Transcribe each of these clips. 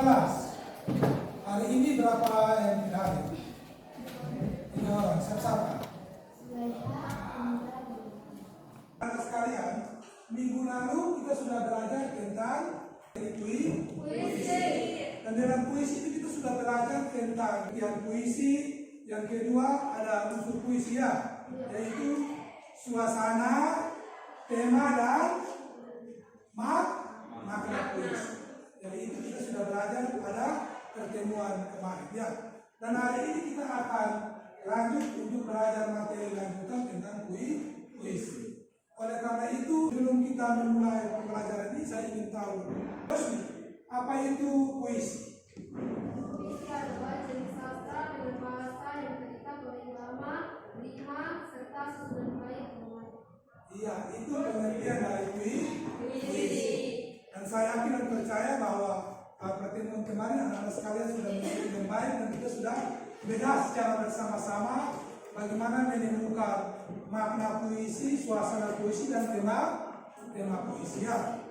kelas. Hari ini berapa yang hadir? 3 orang. Siapa? Anak sekalian, minggu lalu kita sudah belajar tentang puisi. Dan dalam puisi itu kita sudah belajar tentang yang puisi. Yang kedua ada unsur puisi ya, yaitu suasana, tema dan makna puisi. Jadi itu kita sudah belajar pada pertemuan kemarin ya. Dan hari ini kita akan lanjut untuk belajar materi lanjutan tentang puisi. Oleh karena itu, sebelum kita memulai pembelajaran ini, saya ingin tahu, apa itu puisi? Puisi adalah jenis sastra dengan bahasa yang tercipta oleh ulama, rima, serta susunan baik. Iya, itu pengertian dari puisi. Dan saya yakin dan percaya bahwa pertemuan kemarin anak-anak sekalian sudah menjadi yang baik dan kita sudah beda secara bersama-sama bagaimana menemukan makna puisi, suasana puisi dan tema puisi ya.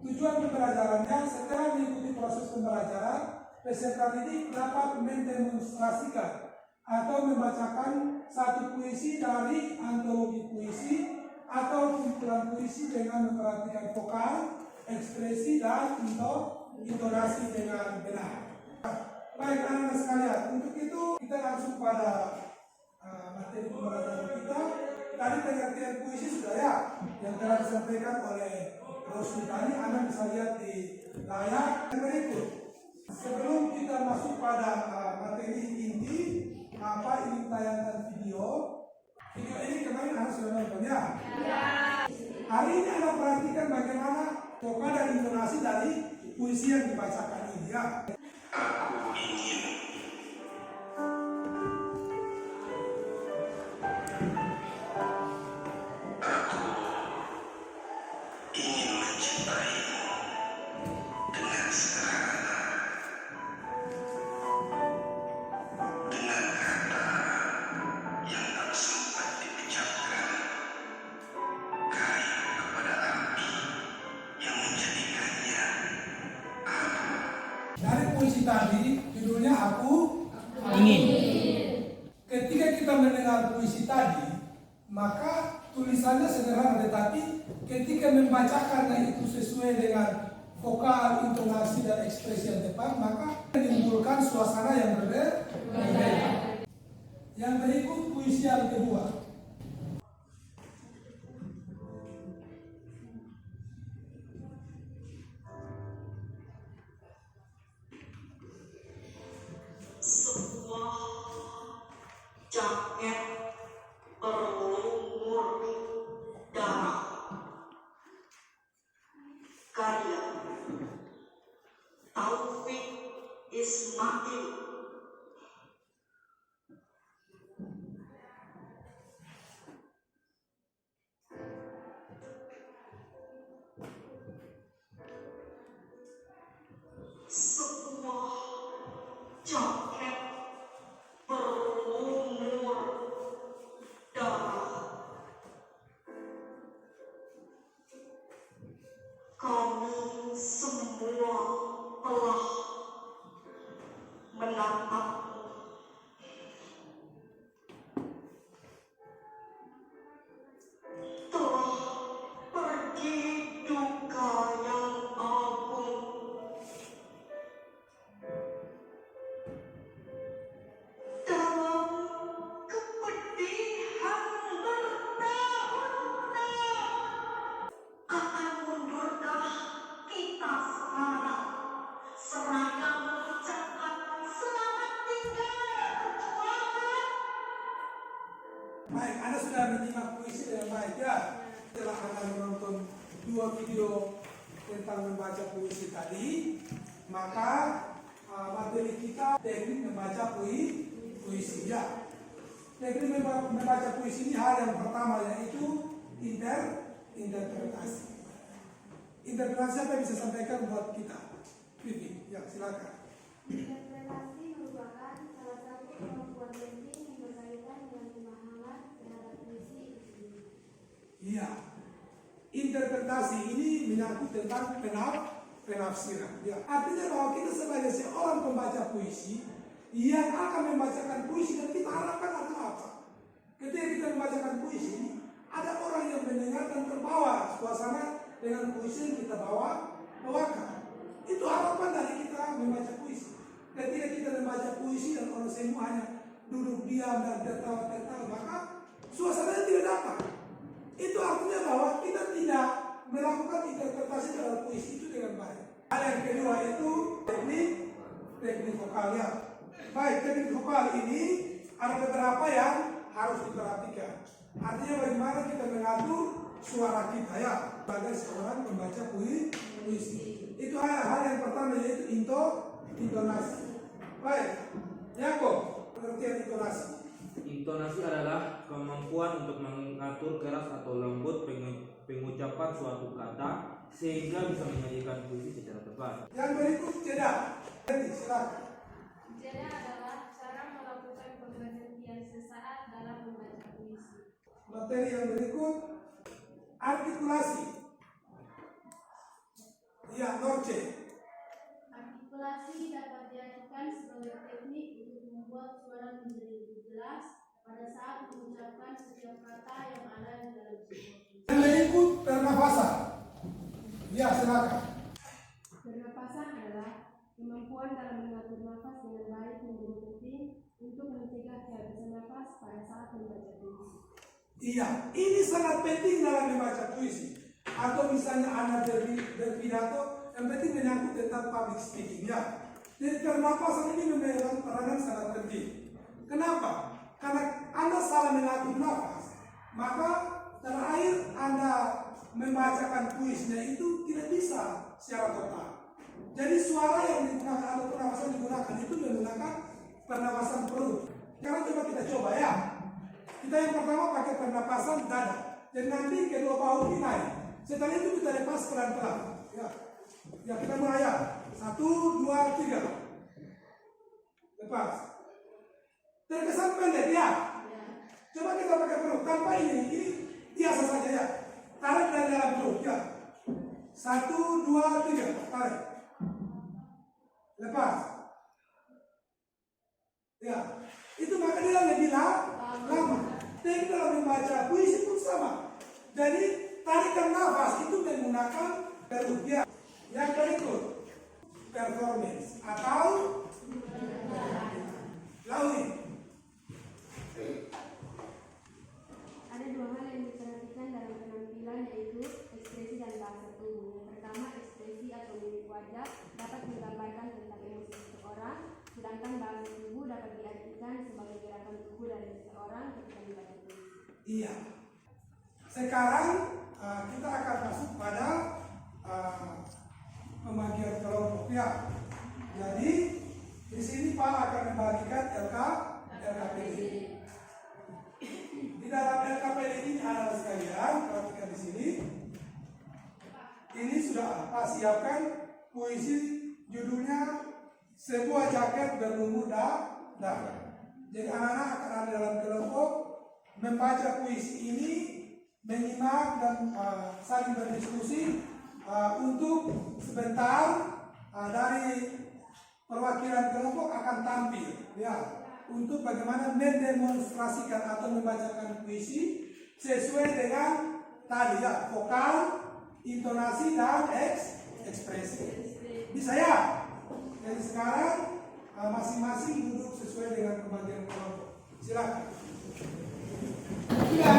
Tujuan pembelajarannya setelah mengikuti proses pembelajaran, peserta didik dapat mendemonstrasikan atau membacakan satu puisi dari antologi puisi atau kumpulan puisi dengan memperhatikan vokal, ekspresi dan intonasi dengan benar. Baik anak-anak sekalian, untuk itu kita langsung pada materi pembelajaran kita. Tadi pengertian puisi sudah ya, yang telah disampaikan oleh Rosul tadi. Anda bisa lihat di layar berikut. Sebelum kita masuk pada materi inti, ini tayangan video. Video ini kemarin Anda sudah nonton ya? Ya. Hari ini Anda perhatikan bagaimana vokal dan intonasi dari puisi yang dibacakan ini ya. Aku ingin mencintaimu dengan sederhana, dengan kata yang tak sempat diucapkan, kayu kepada api yang menjadikannya abu. Dari puisi tadi judulnya Aku Ingin. Ketika kita mendengar puisi tadi, maka tulisannya sederhana, tetapi ketika membacakannya itu sesuai dengan vokal, intonasi dan ekspresi yang tepat, maka menimbulkan suasana yang berbeda. Yang berikut puisi yang kedua. Sebuah jaket berlumur darah, karya Taufik Ismail. Sebuah jaket berlumur darah, kami semua telah menatapmu. Telah pergi duka yang agung, dalam kepedihan bertahun-tahun. Akan mundurkah kita sekarang, seraya mengucapkan selamat tinggal perjuangan? Baik, Anda sudah menyimak puisi dengan baik ya. Setelah Anda menonton 2 video tentang membaca puisi tadi, maka materi kita teknik membaca puisi ya. Teknik membaca puisi ini hal yang pertama yaitu interpretasi. Interpretasi apa yang bisa sampaikan buat kita? Vivi, ya silakan. Interpretasi merupakan salah satu kemampuan penting yang berkaitan dengan pemahaman terhadap puisi itu sendiri. Iya. Interpretasi ini menyangkut tentang penafsiran. Ya. Artinya bahwa kita sebagai seorang pembaca puisi yang akan membacakan puisi, dan kita harapkan apa? Ketika kita membacakan puisi, ada orang yang mendengar dan terbawa suasana dengan puisi yang kita bawakan. Itu harapan dari kita membaca puisi. Ketika kita membaca puisi dan orang semua hanya duduk diam dan tertawa-tertawa, maka suasananya tidak dapat. Itu artinya bahwa kita tidak melakukan interpretasi dalam puisi itu dengan baik. Hal yang kedua itu teknik vokalnya. Baik, teknik vokal ini ada beberapa yang harus diperhatikan. Artinya bagaimana kita mengatur suara kita ya sebagai seorang pembaca puisi. Itu hal yang pertama, yaitu intonasi. Baik, Yako, pengertian intonasi. Intonasi adalah kemampuan untuk mengatur keras atau lembut pengucapan suatu kata sehingga bisa menyanyikan puisi secara tepat. Yang berikut jeda. Silakan. Jeda adalah cara melakukan pemberhentian sesaat dalam membaca puisi. Materi yang berikut artikulasi. Ya, Norce. Artikulasi dapat diartikan sebagai teknik untuk membuat suara menjadi lebih jelas pada saat mengucapkan setiap kata yang ada di dalam sebuah puisi. Yang berikut pernafasan. Ya, silakan. Pernapasan adalah kemampuan dalam mengatur nafas dengan baik menjadi penting untuk mencegah kehabisan nafas pada saat membaca puisi. Iya, ini sangat penting dalam membaca puisi. Atau misalnya Anda berpidato, yang penting menyangkut tentang public speaking ya. Jadi pernapasan ini memegang peranan sangat penting. Kenapa? Karena Anda salah mengatur nafas, maka terakhir Anda membacakan puisinya itu tidak bisa secara total. Jadi suara yang digunakan atau pernapasan digunakan itu menggunakan pernapasan perut. Sekarang coba kita coba ya. Kita yang pertama pakai pernapasan dada. Jadi nanti kedua bahu ini naik. Setelah itu kita lepas pelan-pelan. Ya kita mulai ya. 1, 2, 3. Lepas. Terkesan pendek ya. Coba kita pakai perut tanpa ini biasa saja ya. Tarik dari dalam perut ya. 1, 2, 3. Tarik. Lepas. Ya. Itu maka dia lebih lama. Teknik dalam membaca puisi pun sama. Jadi tarikan nafas itu menggunakan perut ya. Yang berikut performance atau lauri. Ada dua hal yang diperhatikan dalam penampilan, yaitu ekspresi dan bahasa tubuh. Yang pertama, ekspresi atau mimik wajah dapat menggambarkan tentang emosi seseorang, sedangkan bahasa tubuh dapat diartikan sebagai gerakan tubuh dari seseorang ketika membaca puisi. Iya. Sekarang kita akan masuk pada pembagian kelompok ya. Jadi di sini Pak akan membagikan LKPD. Di dalam LKPD ini anak sekalian, perhatikan di sini. Ini sudah Pak siapkan puisi, judulnya sebuah jaket berlumur darah. Jadi anak-anak akan ada dalam kelompok membaca puisi ini, menyimak dan saling berdiskusi untuk sebentar dari perwakilan kelompok akan tampil ya untuk bagaimana mendemonstrasikan atau membacakan puisi sesuai dengan tadi ya, vokal, intonasi dan ekspresi. Bisa ya? Jadi sekarang masing-masing duduk sesuai dengan pembagian kelompok. Silakan. Ya.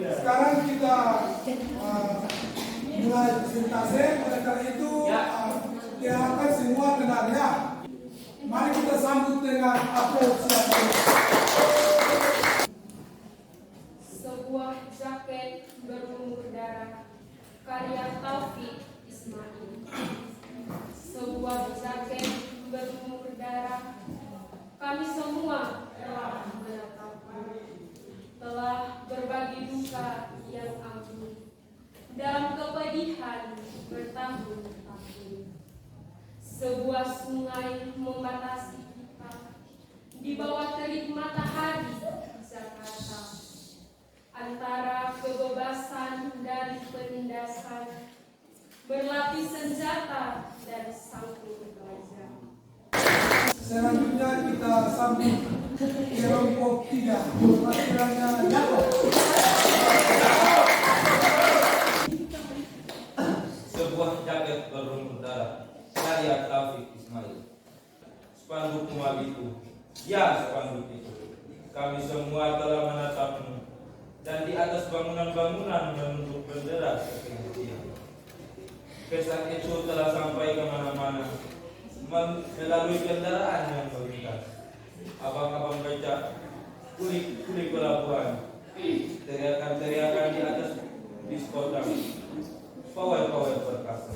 Sekarang kita mulai presentasi. Oleh karena itu diharapkan semua tenang ya. Mari kita sambut dengan apresiasi. Sebuah jaket berlumur darah, karya Taufik Ismail. Sebuah jaket berlumur berjemur darah, kami semua telah menetapkan, telah berbagi duka yang agung dalam kepedihan bertahun-tahun. Sebuah sungai membatasi kita di bawah terik matahari Jakarta, antara kebebasan dan penindasan, berlapis senjata dan sangkul baja. Selanjutnya kita sambut kelompok 3, perwakilannya Yakob. Sebuah jaket berrumput darah karya Taufik Ismail. Spanduk mual itu, ya spanduk itu, kami semua telah menatapmu, dan di atas bangunan-bangunan menunduk bendera kebencian. Pesan itu telah sampai kemana-mana, melalui kendaraan yang melintas. Abang-abang becak, kulik-kulik pelabuhan, teriakan-teriakan di atas diskotak, pawai-pawai perkasa.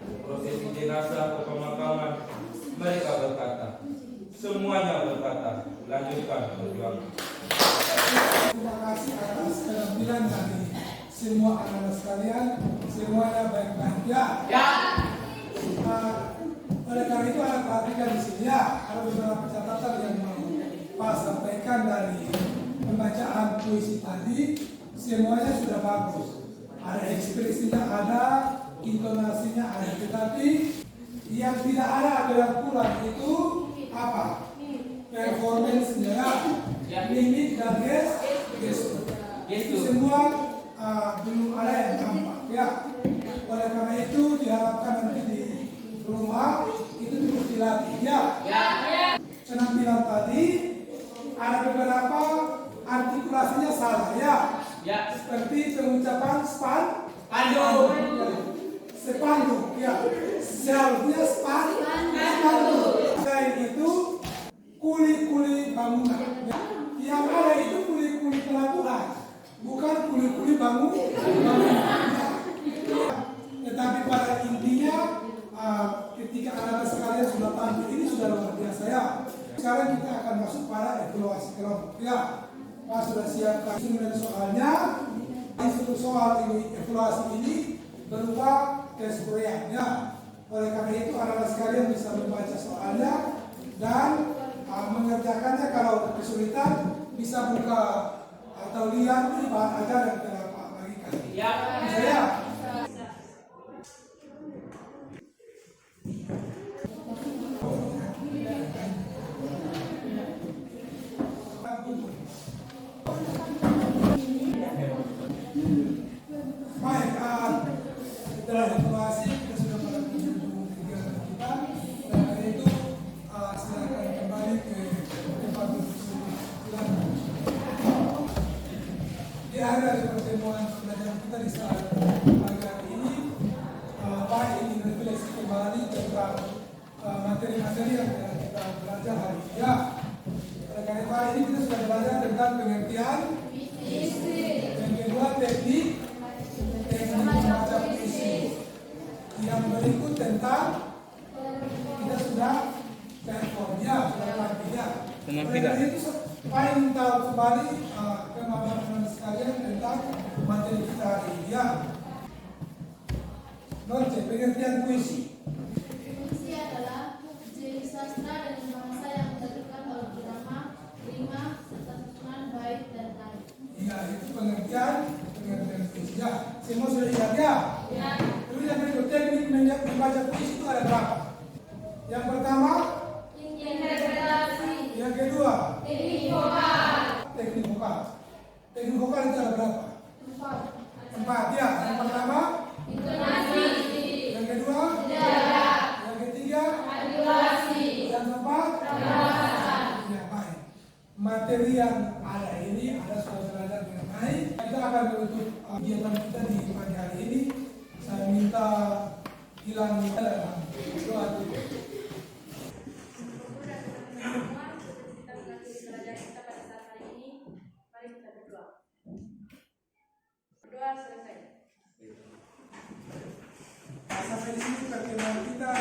Prosesi jenazah ke pemakaman, mereka berkata, semuanya berkata, lanjutkan perjuangan. Terima kasih atas penampilan dari semua anak-anak sekalian, semuanya baik-baik ya. Oleh karena itu anak perhatikan di sini ya, ada beberapa catatan yang mau Pak sampaikan dari pembacaan puisi tadi, semuanya sudah bagus. Ada ekspresinya ada, intonasinya ada, tetapi yang tidak ada adalah kurang itu apa? Performance-nya, mimik dan gestur. Itu semua belum ada yang tampak ya. Oleh karena itu diharapkan nanti di rumah itu terus dilatih ya. Penampilan tadi ada beberapa artikulasinya salah ya. Seperti pengucapan spanduk ya. Seharusnya spanduk. Selain itu kuli-kuli bangunan. Ya. Yang ada itu kuli-kuli pelabuhan, bukan kuli-kuli bangunan. Tetapi pada intinya ketika anak-anak sekalian sudah tampil ini sudah luar biasa ya. Sekarang kita akan masuk pada evaluasi kelompok ya. Pak sudah siapkan instrumen soalnya. Instrumen soal ini evaluasi ini berupa tes Korea ya. Oleh karena itu anak-anak sekalian bisa membaca soalnya dan mengerjakannya. Kalau kesulitan bisa buka atau lihat di bahan ajar yang telah Pak bagikan. Bisa ya? Baik, setelah evaluasi kita sudah pada penjuru kegiatan kita. Dan hari itu silakan kembali ke tempat duduk silakan. Di akhir dari pertemuan pembelajaran kita di saat pagi hari ini, Pak ingin refleksi kembali tentang materi-materi yang telah kita belajar hari ini. Ya, oleh karena Pak ini kita sudah belajar tentang pengertian, yang kedua teknik membaca puisi. Yang berikut tentang kita sudah performnya, sudah tampilnya. Penampilan itu paling tahu kembali kemampuan sekalian tentang materi kita hari ini ya. Nonce, pengertian puisi. Puisi adalah jenis sastra dan bahasa yang ditentukan oleh irama, rima, serta susunan bait dan tarik. Iya, itu pengertian puisi ya. Semua sudah ingat ya? Terus yang berikut teknik membaca puisi itu ada berapa? Yang pertama, Interpretasi. yang kedua, Teknik vokal. teknik vokal. Teknik vokal itu ada berapa? 4 ya. Yang pertama, Intonasi. yang kedua, Jarak. yang ketiga, Artikulasi. yang keempat, Pembahasan. ya baik. Materi yang ada ini ada sudah belajar dengan baik. Kita akan menutup kegiatan kita di pagi hari ini. Saya minta hilang dalam doa dulu. Kita mengakhiri pelajaran kita pada saat hari ini. Mari kita berdoa. Berdoa selesai. Sampai di sini pertemuan kita